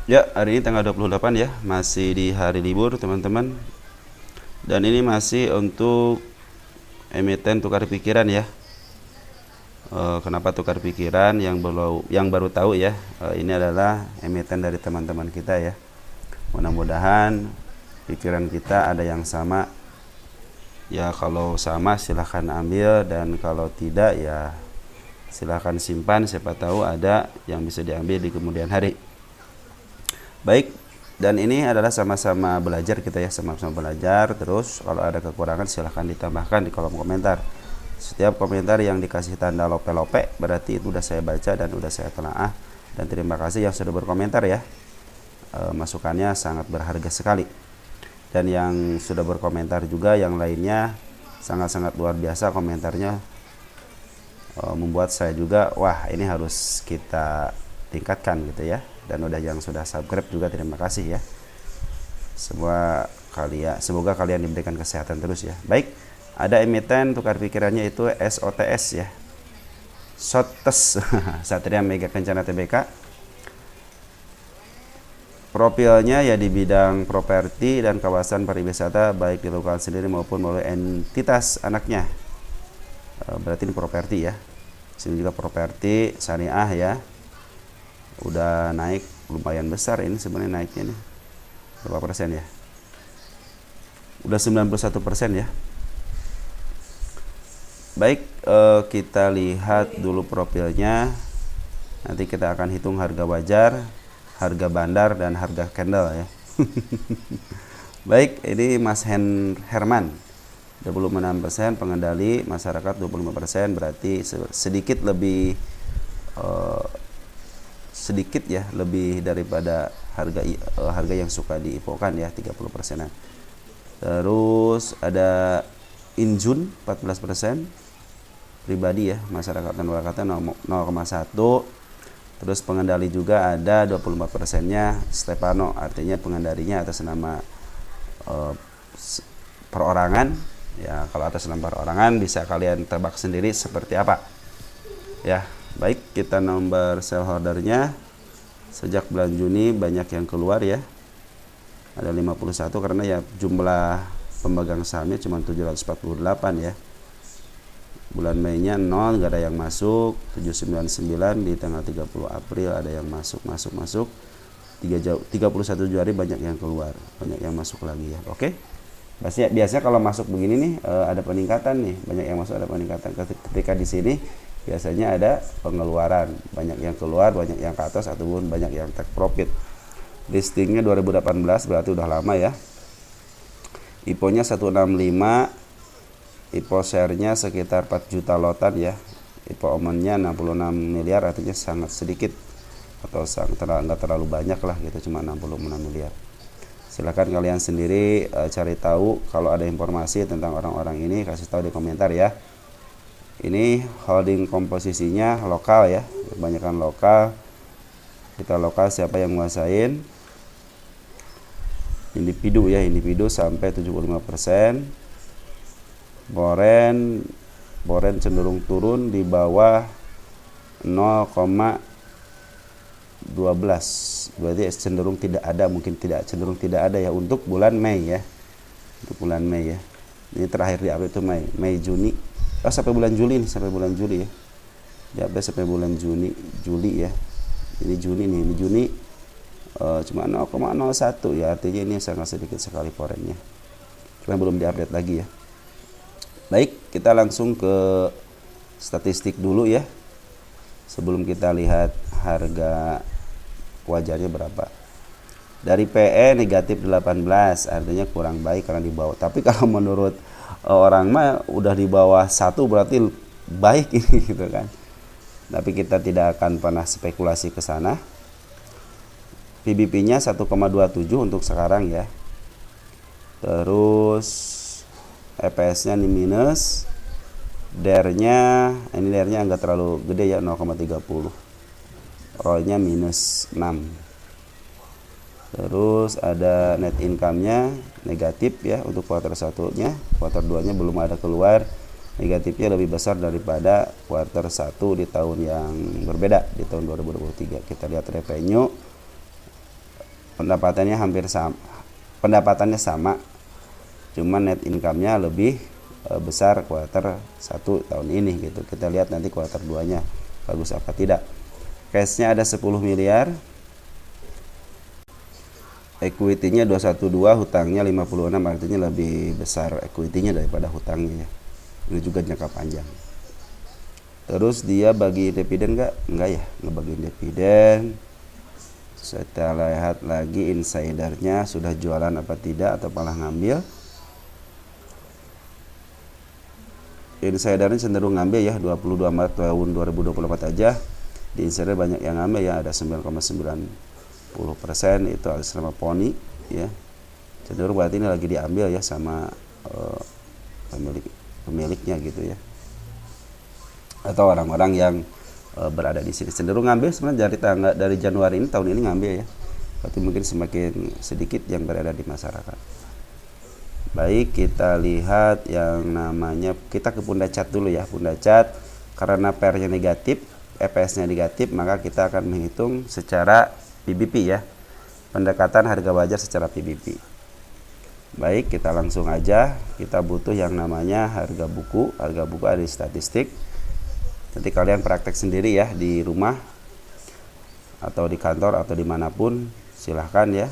Ya, hari ini tanggal 28 ya, masih di hari libur teman-teman. Dan ini masih untuk emiten tukar pikiran ya. Kenapa tukar pikiran? Yang baru tahu ya, ini adalah emiten dari teman-teman kita ya. Mudah-mudahan pikiran kita ada yang sama. Ya kalau sama silahkan ambil, dan kalau tidak ya silahkan simpan, siapa tahu ada yang bisa diambil di kemudian hari. Baik, dan ini adalah sama-sama belajar kita ya, sama-sama belajar. Terus kalau ada kekurangan silahkan ditambahkan di kolom komentar. Setiap komentar yang dikasih tanda lope-lope berarti itu udah saya baca dan udah saya telaah. Dan terima kasih yang sudah berkomentar ya, masukannya sangat berharga sekali. Dan yang sudah berkomentar juga yang lainnya sangat-sangat luar biasa komentarnya, membuat saya juga wah ini harus kita tingkatkan gitu ya. Dan udah yang sudah subscribe juga terima kasih ya. Semoga kalian diberikan kesehatan terus ya. Baik, ada emiten tukar pikirannya itu SOTS ya, SOTS Satria Mega Kencana Tbk. Profilnya ya di bidang properti dan kawasan pariwisata, baik di lokal sendiri maupun melalui entitas anaknya. Berarti ini properti ya. Sini juga properti syariah ya. Udah naik lumayan besar ini sebenarnya naiknya nih. Berapa persen ya? Udah 91% ya. Baik, kita lihat dulu profilnya. Nanti kita akan hitung harga wajar, harga bandar, dan harga candle ya. Baik, ini Mas Herman 26%, pengendali masyarakat 25%, berarti sedikit lebih sedikit ya, lebih daripada harga yang suka diinfokan ya, 30%-an. Terus ada Injun 14%, pribadi ya, masyarakat dan wakatnya 0,1. Terus pengendali juga ada 24%-nya Stefano, artinya pengendalinya atas nama perorangan ya. Kalau atas nama perorangan bisa kalian tebak sendiri seperti apa ya. Baik, kita nomor sell ordernya sejak bulan Juni banyak yang keluar ya, ada 51 karena ya jumlah pemegang sahamnya cuma 748 ya. Bulan Mei-nya 0, gak ada yang masuk. 799 di tanggal 30 April ada yang masuk. 31 Januari banyak yang keluar, banyak yang masuk lagi ya. Oke. Biasanya kalau masuk begini nih ada peningkatan nih, banyak yang masuk ada peningkatan. Ketika di sini biasanya ada pengeluaran, banyak yang keluar, banyak yang ke atas ataupun banyak yang take profit. Listingnya 2018 berarti udah lama ya. IPO-nya 165, IPO share-nya sekitar 4 juta lotan ya. IPO omen-nya 66 miliar, artinya sangat sedikit atau nggak terlalu banyak lah gitu, cuma 66 miliar. Silakan kalian sendiri cari tahu. Kalau ada informasi tentang orang-orang ini kasih tahu di komentar ya. Ini holding komposisinya lokal ya, kebanyakan lokal. Kita lokal, siapa yang menguasain? Individu ya, individu sampai 75%. Boren cenderung turun di bawah 0,12, berarti cenderung tidak ada, cenderung tidak ada ya untuk bulan Mei ya. Untuk bulan Mei ya. Ini terakhir di update itu Mei Juni. Sampai bulan Juli nih, sampai bulan Juli ya. Di update sampai bulan Juli ya. Ini Juni nih, ini Juni cuma 0,01 ya, artinya ini sangat sedikit sekali forennya. Cuma belum diupdate lagi ya. Baik, kita langsung ke statistik dulu ya, sebelum kita lihat harga wajarnya berapa. Dari PE negatif 18, artinya kurang baik karena di bawah. Tapi kalau menurut orang mah udah di bawah 1 berarti baik ini gitu kan. Tapi kita tidak akan pernah spekulasi ke sana. PBP-nya 1,27 untuk sekarang ya. Terus EPS-nya ini minus. DER-nya enggak terlalu gede ya, 0,30. ROI-nya minus 6. Terus ada net income-nya negatif ya untuk kuartal 1-nya. Kuartal 2-nya belum ada keluar. Negatifnya lebih besar daripada kuartal 1 di tahun yang berbeda, di tahun 2023. Kita lihat revenue. pendapatannya hampir sama, pendapatannya sama, cuman net income-nya lebih besar kuartal 1 tahun ini gitu. Kita lihat nanti kuartal 2-nya bagus apa tidak. Cash-nya ada 10 miliar, equity-nya 212, hutangnya 56, artinya lebih besar equity-nya daripada hutangnya ya. Ini juga jangka panjang. Terus dia bagi dividen enggak ya, ngebagi dividen. Setelah lihat lagi insidernya sudah jualan apa tidak atau malah ngambil. Insidernya cenderung ngambil ya, 22 Maret tahun 2024 aja di insider banyak yang ngambil ya, ada 9,90% itu atas nama Pony ya. Cenderung berarti ini lagi diambil ya sama pemiliknya gitu ya, atau orang-orang yang berada di sini. Cenderung ngambil sebenarnya dari Januari ini, tahun ini ngambil ya, tapi mungkin semakin sedikit yang berada di masyarakat. Baik, kita lihat yang namanya, kita ke Punda Cat dulu ya. Punda Cat, karena PR-nya negatif, EPS-nya negatif, maka kita akan menghitung secara PBP ya, pendekatan harga wajar secara PBP. Baik, kita langsung aja. Kita butuh yang namanya harga buku. Harga buku ada di statistik. Nanti kalian praktek sendiri ya di rumah atau di kantor atau dimanapun, silahkan ya,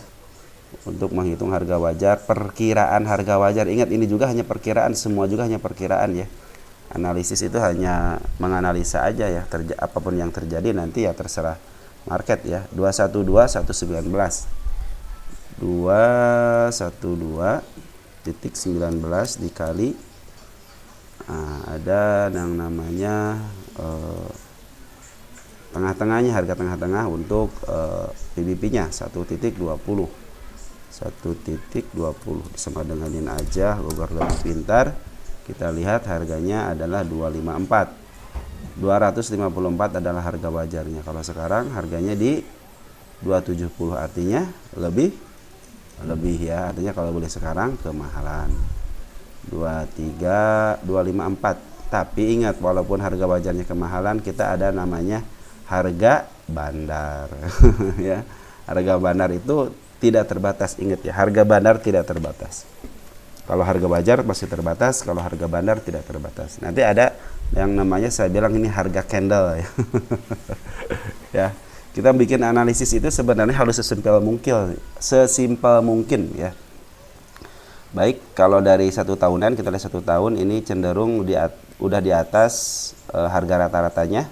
untuk menghitung harga wajar, perkiraan harga wajar. Ingat, ini juga hanya perkiraan, semua juga hanya perkiraan ya. Analisis itu hanya menganalisa aja ya, apapun yang terjadi nanti ya terserah market ya. 212,119 212.19 dikali ada yang namanya tengah-tengahnya, harga tengah-tengah untuk PBP-nya 1.20 sama denganin aja, Gogor lebih pintar. Kita lihat harganya adalah 254 adalah harga wajarnya. Kalau sekarang harganya di 270, artinya lebih ya, artinya kalau boleh sekarang kemahalan. 254. Tapi ingat, walaupun harga wajarnya kemahalan, kita ada namanya harga bandar ya. Harga bandar itu tidak terbatas, ingat ya, harga bandar tidak terbatas. Kalau harga wajar masih terbatas, kalau harga bandar tidak terbatas. Nanti ada yang namanya, saya bilang ini harga candle ya. Ya, kita bikin analisis itu sebenarnya harus sesimpel mungkin ya. Baik, kalau dari 1 tahunan, kita lihat 1 tahun ini cenderung udah di atas harga rata-ratanya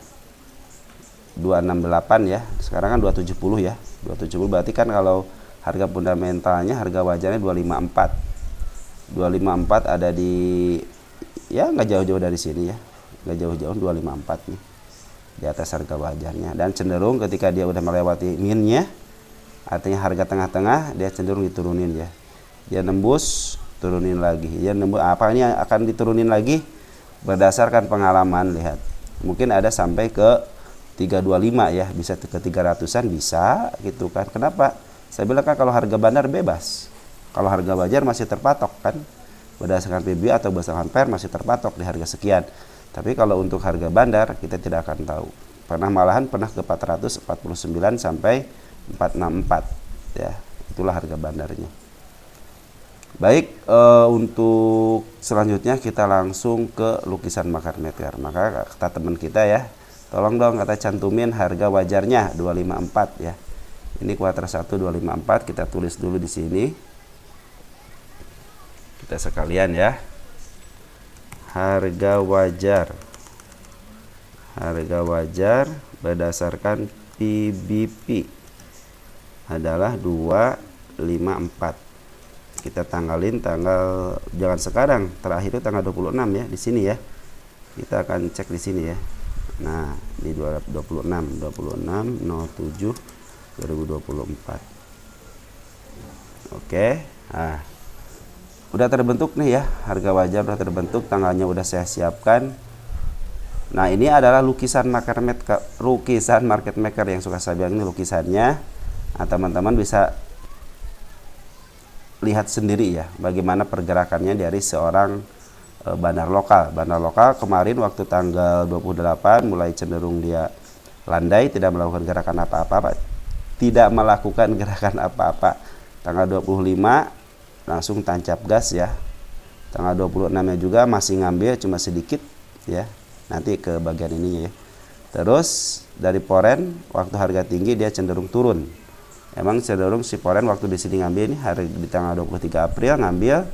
268 ya. Sekarang kan 270 ya. 270 berarti kan kalau harga fundamentalnya, harga wajarnya 254 ada di, ya nggak jauh-jauh dari sini ya, nggak jauh-jauh, 254 nih di atas harga wajarnya. Dan cenderung ketika dia udah melewati minnya, artinya harga tengah-tengah, dia cenderung diturunin ya. Dia nembus, turunin lagi, dia nembus, apa ini akan diturunin lagi berdasarkan pengalaman. Lihat, mungkin ada sampai ke 325 ya, bisa ke 300-an bisa gitu kan. Kenapa? Saya bilang kan kalau harga bandar bebas, kalau harga wajar masih terpatok kan, berdasarkan PBB atau berdasarkan PER masih terpatok di harga sekian. Tapi kalau untuk harga bandar kita tidak akan tahu. Malahan pernah ke 449 sampai 464 ya, itulah harga bandarnya. Baik, untuk selanjutnya kita langsung ke lukisan market maker. Maka kata teman kita ya, tolong dong kata cantumin harga wajarnya 254 ya. Ini kuartal 1 254, kita tulis dulu di sini. Kita sekalian ya. Harga wajar berdasarkan PBP adalah 254. Kita tanggalin tanggal, jangan sekarang, terakhir itu tanggal 26 ya di sini ya. Kita akan cek di sini ya. Nah, di 26 07 2024. Oke. Nah, udah terbentuk nih ya, harga wajar udah terbentuk, tanggalnya udah saya siapkan. Nah, ini adalah lukisan market maker yang suka saya bilang, ini lukisannya. Nah, teman-teman bisa lihat sendiri ya bagaimana pergerakannya dari seorang bandar lokal. Bandar lokal kemarin waktu tanggal 28 mulai cenderung dia landai, tidak melakukan gerakan apa-apa tidak melakukan gerakan apa-apa. Tanggal 25 langsung tancap gas ya. Tanggal 26-nya juga masih ngambil cuma sedikit ya. Nanti ke bagian ininya ya. Terus dari poren waktu harga tinggi dia cenderung turun. Emang cenderung si poren waktu di sini ngambil ini hari di tanggal 23 April ngambil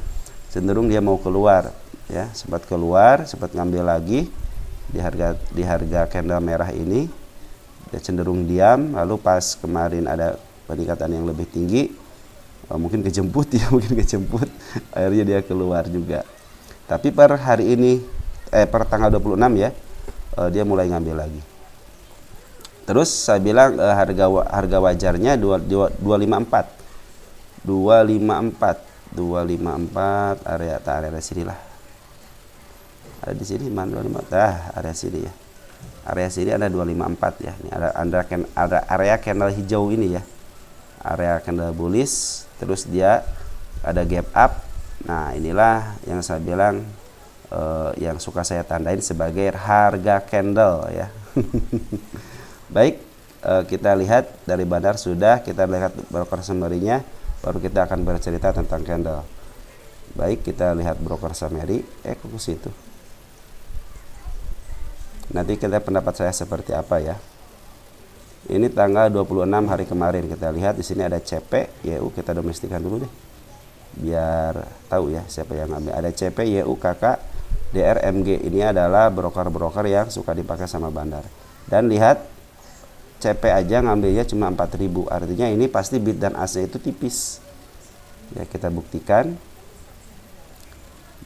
cenderung dia mau keluar ya, sempat keluar, sempat ngambil lagi di harga candle merah ini. Dia cenderung diam, lalu pas kemarin ada peningkatan yang lebih tinggi, mungkin kejemput ya, mungkin kejemput, akhirnya dia keluar juga. Tapi per hari ini, per tanggal 26 ya, dia mulai ngambil lagi. Terus saya bilang harga wajarnya 254, 254 area sini lah. Ada di sini mana 254? Area sini ya. Area sini ada 254 ya. Ini ada area candle hijau ini ya. Area candle bullish, terus dia ada gap up. Nah, inilah yang saya bilang yang suka saya tandain sebagai harga candle ya. Baik, kita lihat dari bandar sudah, kita lihat broker summary-nya, baru kita akan bercerita tentang candle. Baik, kita lihat broker summary. Kok ke situ? Nanti kita pendapat saya seperti apa ya. Ini tanggal 26 hari kemarin, kita lihat di sini ada CP, YU, kita domestikan dulu deh. Biar tahu ya siapa yang ngambil. Ada CP, YU, KK, DR, MG. Ini adalah broker-broker yang suka dipakai sama bandar. Dan lihat CP aja ngambilnya cuma 4.000. Artinya ini pasti bid dan AC itu tipis. Ya, kita buktikan.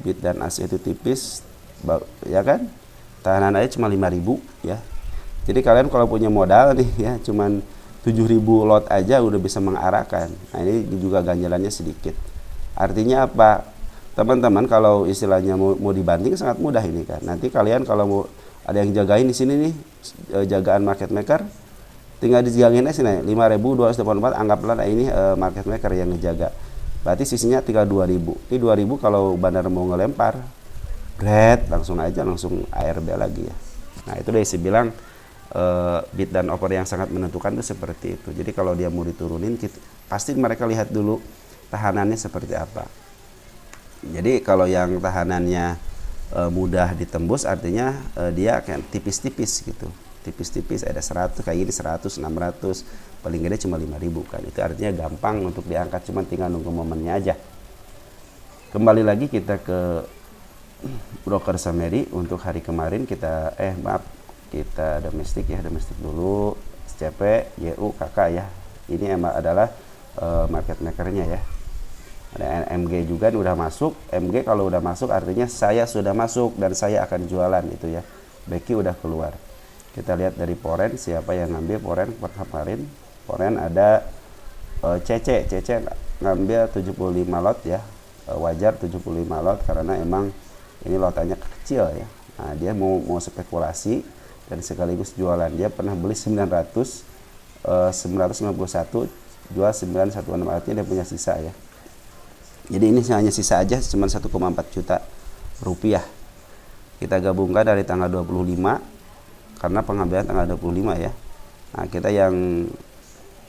Bid dan AC itu tipis, ya kan? Tahanan aja cuma 5.000 ya. Jadi kalian kalau punya modal nih ya, cuman 7.000 lot aja udah bisa mengarahkan. Nah, ini juga ganjalannya sedikit. Artinya apa? Teman-teman kalau istilahnya mau dibanding sangat mudah ini kan. Nanti kalian kalau mau ada yang jagain di sini nih, jagaan market maker, tinggal dijagangin aja nih 5.284, anggaplah ini market maker yang ngejaga. Berarti sisinya tinggal 2.000. Ini 2.000 kalau bandar mau ngelempar, langsung ARB lagi ya. Nah, itu deh saya bilang bid dan offer yang sangat menentukan itu seperti itu. Jadi kalau dia mau diturunin, pasti mereka lihat dulu tahanannya seperti apa. Jadi kalau yang tahanannya mudah ditembus, artinya dia kayak tipis-tipis gitu. Tipis-tipis ada 100 kayak gini, 100, 600, paling gede cuma 5.000 kan. Itu artinya gampang untuk diangkat, cuma tinggal nunggu momennya aja. Kembali lagi kita ke broker summary untuk hari kemarin. Kita kita domestik dulu, CP, YU, KK ya. Ini emang adalah market makernya ya. Ada MG juga udah masuk. MG kalau udah masuk artinya saya sudah masuk dan saya akan jualan itu ya. Becky udah keluar. Kita lihat dari poren siapa yang ngambil poren kemarin. Poren ada CC ngambil 75 lot ya. Wajar 75 lot karena emang ini lotannya kecil ya. Nah, dia mau spekulasi dan sekaligus jualan. Dia pernah beli 991, jual 916, artinya dia punya sisa ya. Jadi ini hanya sisa aja cuma 1,4 juta rupiah. Kita gabungkan dari tanggal 25 karena pengambilan tanggal 25 ya. Nah, kita yang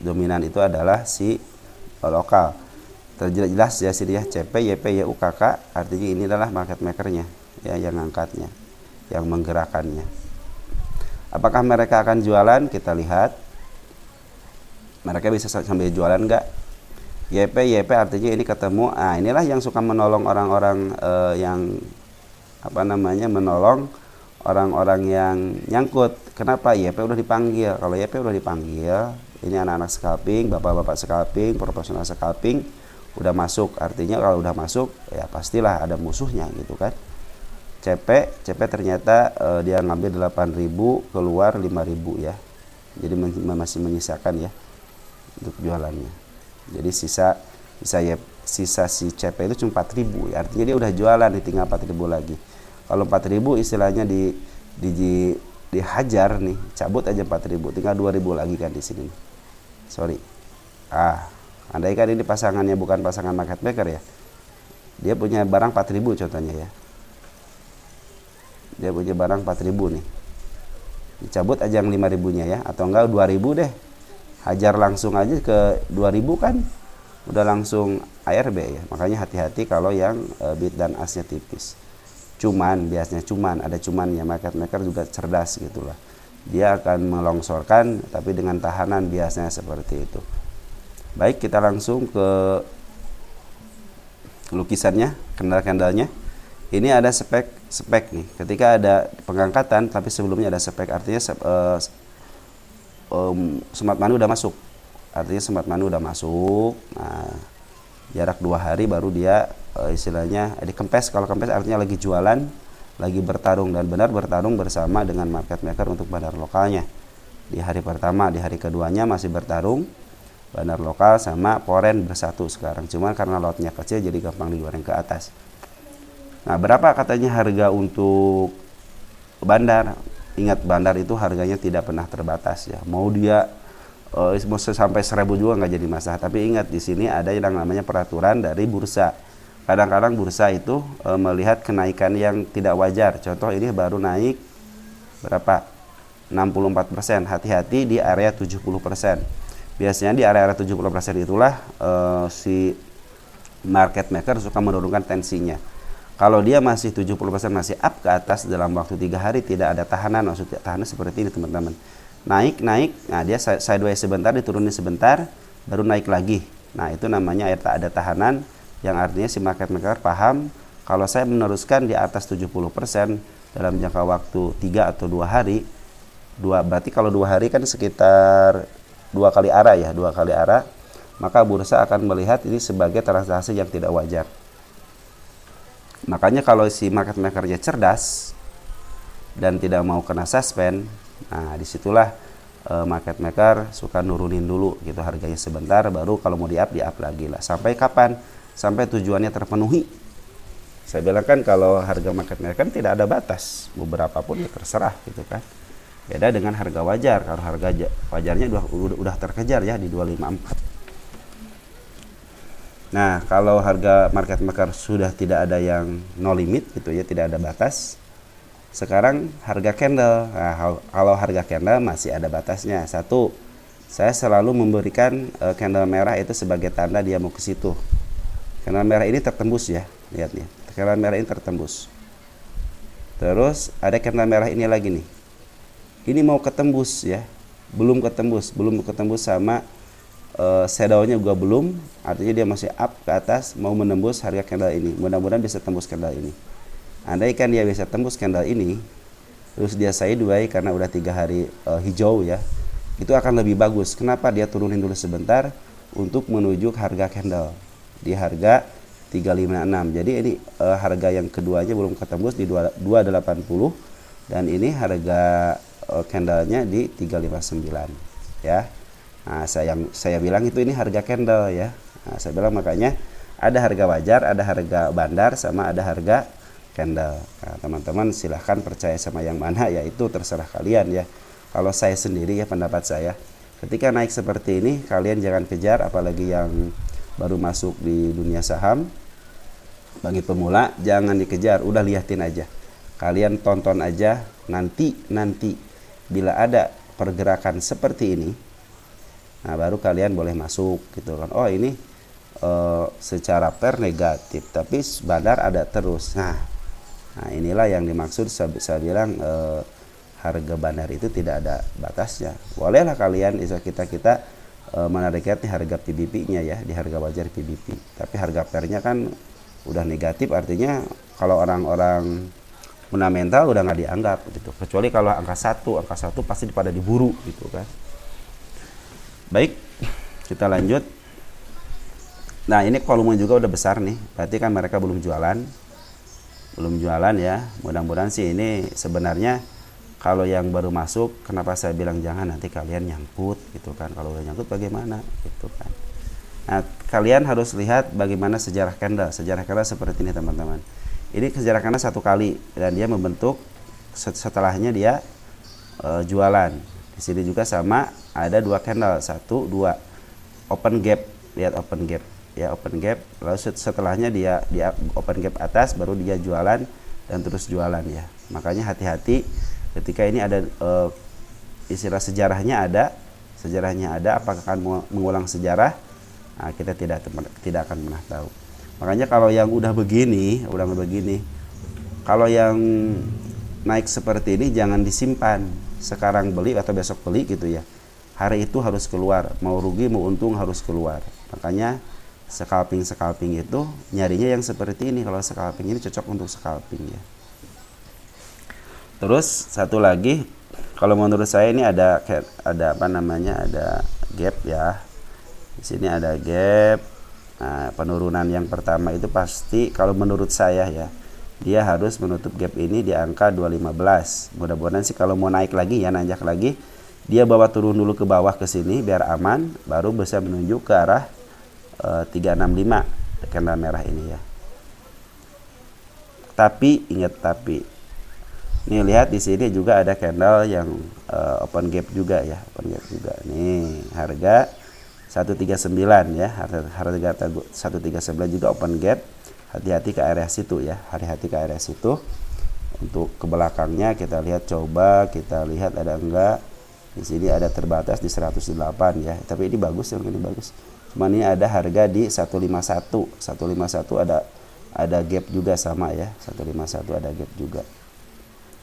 dominan itu adalah si lokal. Terjelas ya sini ya, CP, YP, YU, KK, artinya ini adalah market makernya ya, yang ngangkatnya, yang menggerakkannya. Apakah mereka akan jualan? Kita lihat. Mereka bisa sambil jualan enggak? YP artinya ini ketemu. Ah, inilah yang suka menolong orang-orang yang menolong orang-orang yang nyangkut. Kenapa? YP udah dipanggil. Kalau YP udah dipanggil, ini anak-anak scalping, bapak-bapak scalping, profesional scalping udah masuk. Artinya kalau udah masuk ya pastilah ada musuhnya gitu kan. CP ternyata dia ngambil 8.000, keluar 5.000 ya. Jadi masih menyisakan ya untuk jualannya. Jadi sisa si CP itu cuma 4.000 ya. Artinya dia udah jualan, tinggal 4.000 lagi. Kalau 4.000 istilahnya dihajar nih, cabut aja 4.000, tinggal 2.000 lagi kan di sini. Sorry. Andai kan ini pasangannya bukan pasangan market maker ya. Dia punya barang 4.000 contohnya ya. Dia punya barang 4.000 nih. Dicabut aja yang 5.000-nya ya, atau enggak 2.000 deh. hajar langsung aja ke 2000 kan udah langsung ARB ya. Makanya hati-hati kalau yang bid dan asnya tipis. Biasanya ada cumannya. Market maker juga cerdas gitulah. Dia akan melongsorkan tapi dengan tahanan biasanya seperti itu. Baik, kita langsung ke lukisannya, candle-candlenya. Ini ada spek nih. Ketika ada pengangkatan tapi sebelumnya ada spek, artinya smart money udah masuk. Artinya smart money udah masuk. Nah, jarak 2 hari baru dia istilahnya dikempes. Kalau kempes artinya lagi jualan, lagi bertarung, dan benar bertarung bersama dengan market maker untuk bandar lokalnya. Di hari pertama, di hari keduanya masih bertarung bandar lokal sama foreign bersatu sekarang. Cuman karena lotnya kecil jadi gampang digoreng ke atas. Nah, berapa katanya harga untuk bandar? Ingat, bandar itu harganya tidak pernah terbatas ya. Mau dia mau sampai 1000 juga nggak jadi masalah. Tapi ingat, di sini ada yang namanya peraturan dari bursa. Kadang-kadang bursa itu melihat kenaikan yang tidak wajar. Contoh ini baru naik berapa? 64%. Hati-hati di area 70%. Biasanya di area 70% itulah si market maker suka menurunkan tensinya. Kalau dia masih 70% masih up ke atas dalam waktu 3 hari, tidak ada tahanan. Maksudnya tahanan seperti ini teman-teman. Naik, nah dia sideways sebentar, diturunin sebentar, baru naik lagi. Nah itu namanya ada tahanan, yang artinya si market maker paham kalau saya meneruskan di atas 70% dalam jangka waktu 3 atau 2 hari. Berarti kalau 2 hari kan sekitar 2 kali arah ya, 2 kali arah. Maka bursa akan melihat ini sebagai transaksi yang tidak wajar. Makanya kalau si market makernya cerdas dan tidak mau kena suspend, nah disitulah market maker suka nurunin dulu gitu harganya sebentar, baru kalau mau di up lagi lah. Sampai kapan? Sampai tujuannya terpenuhi. Saya bilang kan kalau harga market maker kan tidak ada batas, beberapa pun ya terserah gitu kan. Beda dengan harga wajar. Kalau harga wajarnya udah terkejar ya di 254. Nah, kalau harga market maker sudah tidak ada yang no limit gitu ya, tidak ada batas. Sekarang harga candle. Nah, kalau harga candle masih ada batasnya. Satu, saya selalu memberikan candle merah itu sebagai tanda dia mau ke situ. Candle merah ini tertembus ya, lihat nih. Candle merah ini tertembus. Terus ada candle merah ini lagi nih. Ini mau ketembus ya, belum ketembus sama shadownya juga belum, artinya dia masih up ke atas, mau menembus harga candle ini. Mudah-mudahan bisa tembus candle ini. Andaikan dia bisa tembus candle ini, terus dia sideways karena udah 3 hari hijau ya, itu akan lebih bagus. Kenapa? Dia turunin dulu sebentar untuk menuju harga candle di harga 356. Jadi ini harga yang keduanya belum ketembus di 280, dan ini harga candlenya di 359 ya. Nah, saya bilang ini harga candle ya. Nah, saya bilang makanya ada harga wajar, ada harga bandar, sama ada harga candle. Nah, teman-teman silahkan percaya sama yang mana ya, itu terserah kalian ya. Kalau saya sendiri ya, pendapat saya, ketika naik seperti ini kalian jangan kejar, apalagi yang baru masuk di dunia saham. Bagi pemula jangan dikejar, udah liatin aja. Kalian tonton aja, nanti bila ada pergerakan seperti ini, nah baru kalian boleh masuk gitu kan. Oh ini secara per negatif tapi bandar ada terus. Nah inilah yang dimaksud saya bilang harga bandar itu tidak ada batasnya. Bolehlah kalian kita menariknya harga PBP-nya ya, di harga wajar PBP. Tapi harga pernya kan udah negatif, artinya kalau orang-orang fundamental udah nggak dianggap gitu. Kecuali kalau angka satu pasti pada diburu gitu kan. Baik, kita lanjut. Nah ini volume juga udah besar nih, berarti kan mereka belum jualan ya. Mudah-mudahan sih ini sebenarnya kalau yang baru masuk, kenapa saya bilang jangan nanti kalian nyangkut gitu kan. Kalau udah nyangkut bagaimana gitu kan. Nah kalian harus lihat bagaimana sejarah candle seperti ini teman-teman. Ini sejarah candle 1 kali dan dia membentuk, setelahnya dia jualan. Di sini juga sama, ada 2 candle, 1, 2 open gap, lihat open gap ya, open gap. Lalu setelahnya dia open gap atas, baru dia jualan dan terus jualan ya. Makanya hati-hati ketika ini ada istilah sejarahnya ada, sejarahnya ada, apakah akan mengulang sejarah? Nah, kita tidak akan pernah tahu. Makanya kalau yang udah begini, kalau yang naik seperti ini jangan disimpan. Sekarang beli atau besok beli gitu ya. Hari itu harus keluar, mau rugi mau untung harus keluar. Makanya scalping itu nyarinya yang seperti ini. Kalau scalping ini cocok untuk scalping ya. Terus satu lagi, kalau menurut saya ini ada apa namanya, ada gap ya. Di sini ada gap. Nah, penurunan yang pertama itu pasti kalau menurut saya ya, dia harus menutup gap ini di angka 215. Mudah-mudahan sih kalau mau naik lagi ya, nanjak lagi, dia bawa turun dulu ke bawah ke sini biar aman, baru bisa menuju ke arah 365 candle merah ini ya. Tapi ingat nih lihat di sini juga ada candle yang open gap juga ya, open gap juga. Nih harga 139 ya, harga 139 juga open gap. Hati-hati ke area situ ya, hati-hati ke area situ. Untuk ke belakangnya kita lihat, coba kita lihat ada enggak. Di sini ada terbatas di 108 ya, tapi ini bagus ya, ini bagus. Cuman ini ada harga di 151 ada gap juga sama ya, 151 ada gap juga.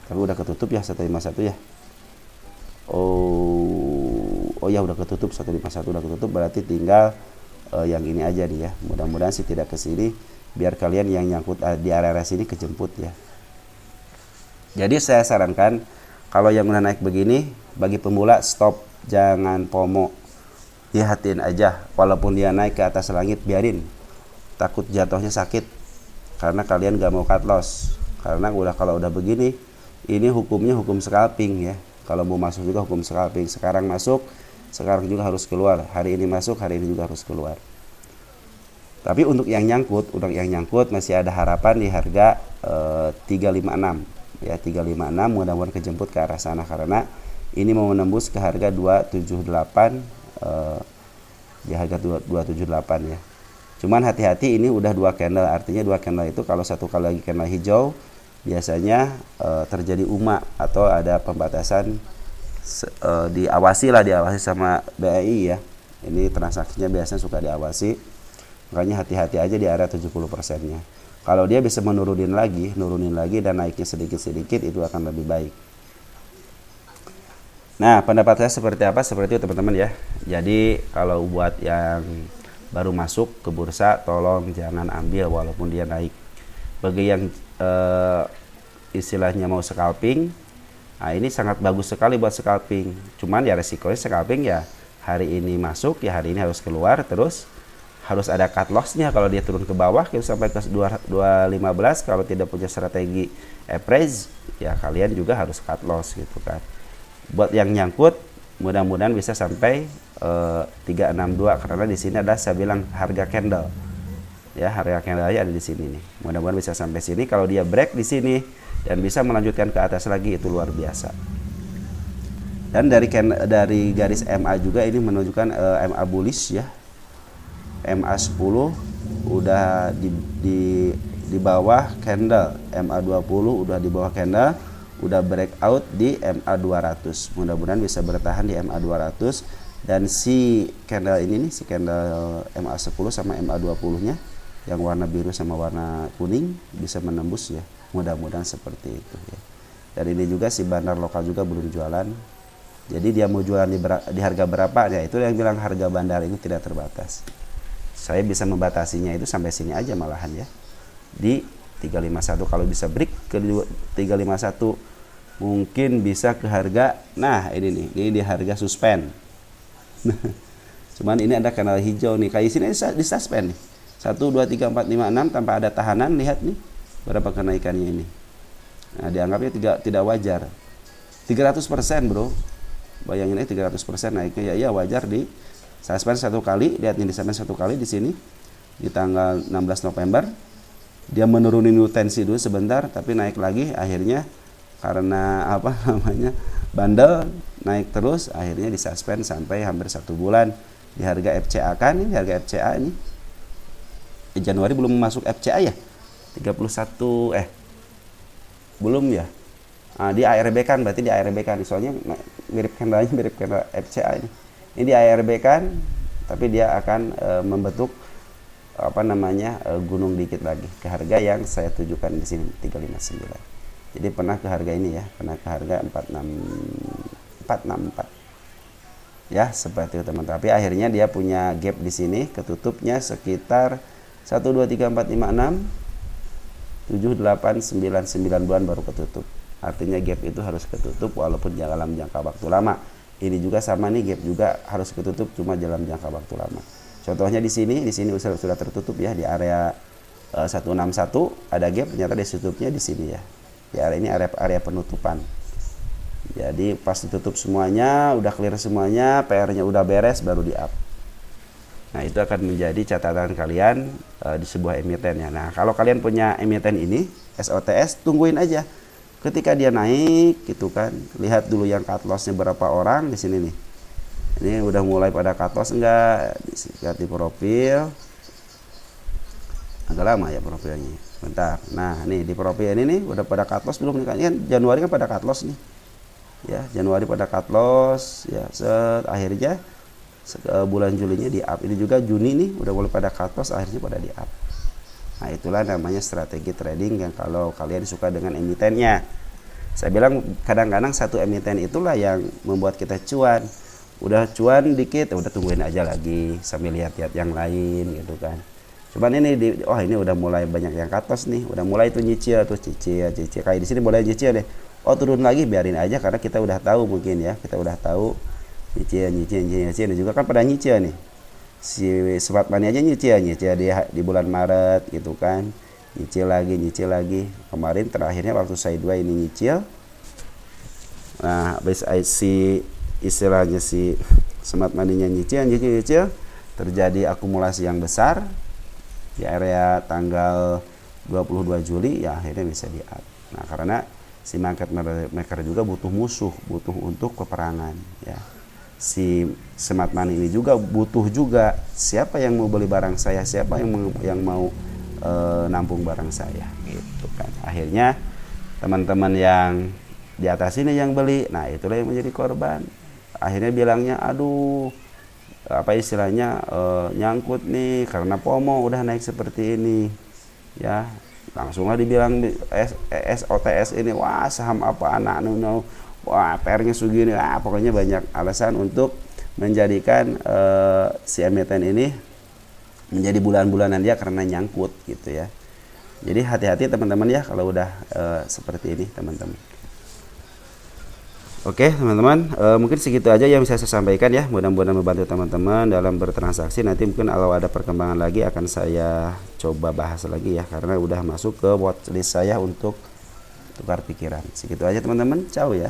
Tapi udah ketutup ya 151 ya. Oh ya, udah ketutup 151, udah ketutup, berarti tinggal yang ini aja nih ya. Mudah-mudahan sih tidak ke sini, biar kalian yang nyangkut di area sini kejemput ya. Jadi saya sarankan kalau yang udah naik begini, bagi pemula stop, jangan FOMO. Lihatin aja, walaupun dia naik ke atas langit biarin. Takut jatuhnya sakit karena kalian gak mau cut loss. Karena kalau udah begini, ini hukumnya hukum scalping ya. Kalau mau masuk juga hukum scalping. Sekarang masuk, sekarang juga harus keluar. Hari ini masuk, hari ini juga harus keluar. Tapi untuk yang nyangkut, masih ada harapan di harga 356 ya, 356. Mudah-mudahan kejemput ke arah sana karena ini mau menembus ke harga 278 di harga 278 ya. Cuman hati-hati, ini udah dua candle, artinya dua candle itu kalau satu kali lagi candle hijau biasanya terjadi UMA atau ada pembatasan, diawasi sama BI ya. Ini transaksinya biasanya suka diawasi, makanya hati-hati aja di area 70% nya. Kalau dia bisa nurunin lagi dan naiknya sedikit-sedikit, itu akan lebih baik. Nah, pendapat saya seperti apa? Seperti itu teman-teman ya. Jadi kalau buat yang baru masuk ke bursa, tolong jangan ambil walaupun dia naik. Bagi yang istilahnya mau scalping, nah ini sangat bagus sekali buat scalping. Cuman ya resikonya scalping ya, hari ini masuk ya hari ini harus keluar, terus harus ada cut lossnya kalau dia turun ke bawah sampai ke 215. Kalau tidak punya strategi appraise ya kalian juga harus cut loss gitu kan. Buat yang nyangkut mudah-mudahan bisa sampai 362 karena di sini ada saya bilang harga candle. Ya, harga candle ada di sini nih. Mudah-mudahan bisa sampai sini. Kalau dia break di sini dan bisa melanjutkan ke atas lagi, itu luar biasa. Dan dari garis MA juga ini menunjukkan MA bullish ya. MA 10 udah di bawah candle, MA 20 udah di bawah candle, udah breakout di MA 200. Mudah-mudahan bisa bertahan di MA 200 dan si candle ini nih, si candle MA 10 sama MA 20-nya yang warna biru sama warna kuning bisa menembus ya. Mudah-mudahan seperti itu ya. Dan ini juga si bandar lokal juga belum jualan. Jadi dia mau jualan di harga berapa ya, itu yang bilang harga bandar ini tidak terbatas. Saya bisa membatasinya itu sampai sini aja malahan ya. Di 351, kalau bisa break ke 351 mungkin bisa ke harga, nah ini nih, ini di harga suspend. Cuman ini ada kanal hijau nih, kayak sini di suspend nih. 1 2 3 4 5 6 tanpa ada tahanan, lihat nih berapa kenaikannya ini. Nah, dianggapnya tidak wajar. 300% bro. Bayangin aja 300% naiknya, ya wajar di suspend satu kali, lihat nih di suspend satu kali di sini di tanggal 16 November. Dia menurunin tensi dulu sebentar tapi naik lagi, akhirnya karena apa namanya bandel naik terus, akhirnya disuspend sampai hampir 1 bulan di harga FCA kan. Ini harga FCA ini Januari belum masuk FCA ya, 31 belum ya. Nah, di ARB kan, berarti di ARB kan soalnya mirip candlenya mirip candle FCA ini. Ini di ARB kan, tapi dia akan membentuk gunung dikit lagi ke harga yang saya tujukan di sini 359. Jadi pernah ke harga ini ya, pernah ke harga 464. Ya, seperti itu teman-teman. Tapi akhirnya dia punya gap di sini, ketutupnya sekitar 1 2 3 4 5 6 7 8 9 bulan baru ketutup. Artinya gap itu harus ketutup walaupun dalam jangka waktu lama. Ini juga sama nih, gap juga harus ketutup cuma dalam jangka waktu lama. Contohnya di sini sudah tertutup ya, di area 161 ada gap, ternyata ditutupnya di sini ya. Di area ini area penutupan. Jadi pas ditutup semuanya, udah clear semuanya, PR-nya udah beres, baru di up. Nah, itu akan menjadi catatan kalian di sebuah emiten ya. Nah, kalau kalian punya emiten ini, SOTS, tungguin aja. Ketika dia naik gitu kan, lihat dulu yang cut loss-nya berapa orang di sini nih. Ini udah mulai pada cut loss enggak? Lihat di profil. Agak lama ya profilnya. Bentar. Nah, nih di profil ini nih udah pada cut loss belum nih kan? Januari kan pada cut loss nih. Ya, Januari pada cut loss ya, akhirnya bulan Julinya di up. Ini juga Juni nih udah mulai pada cut loss, akhirnya pada di up. Nah, itulah namanya strategi trading yang kalau kalian suka dengan emitennya. Saya bilang kadang-kadang satu emiten itulah yang membuat kita cuan. Udah cuan dikit, udah tungguin aja lagi sambil lihat-lihat yang lain gitu kan. Cuman ini ini udah mulai banyak yang cut loss nih, udah mulai tuh nyicil kayak di sini mulai nyicil deh. Oh, turun lagi biarin aja karena kita udah tahu mungkin ya, kita udah tahu nyicil juga kan pada nyicil nih. Si Smart Money aja nyicil di bulan Maret gitu kan, nyicil lagi. Kemarin terakhirnya waktu saya dua ini nyicil. Nah, habis istilahnya si Smart Money-nya nyicil, terjadi akumulasi yang besar di area tanggal 22 Juli ya, akhirnya bisa di up. Nah, karena si market maker juga butuh musuh, butuh untuk peperangan ya. Si Smart Money ini juga butuh juga siapa yang mau beli barang saya, siapa yang mau nampung barang saya gitu kan. Akhirnya teman-teman yang di atas ini yang beli, nah itulah yang menjadi korban. Akhirnya bilangnya aduh nyangkut nih karena FOMO udah naik seperti ini ya. Langsunglah dibilang SOTS ini, wah saham apa anak wah PR-nya segini, pokoknya banyak alasan untuk menjadikan si emiten ini menjadi bulan-bulanan dia karena nyangkut gitu ya. Jadi hati-hati teman-teman ya kalau udah seperti ini teman-teman. Oke teman-teman, mungkin segitu aja yang bisa saya sampaikan ya. Mudah-mudahan membantu teman-teman dalam bertransaksi. Nanti mungkin kalau ada perkembangan lagi akan saya coba bahas lagi ya, karena udah masuk ke watchlist saya untuk tukar pikiran. Segitu aja teman-teman, ciao ya.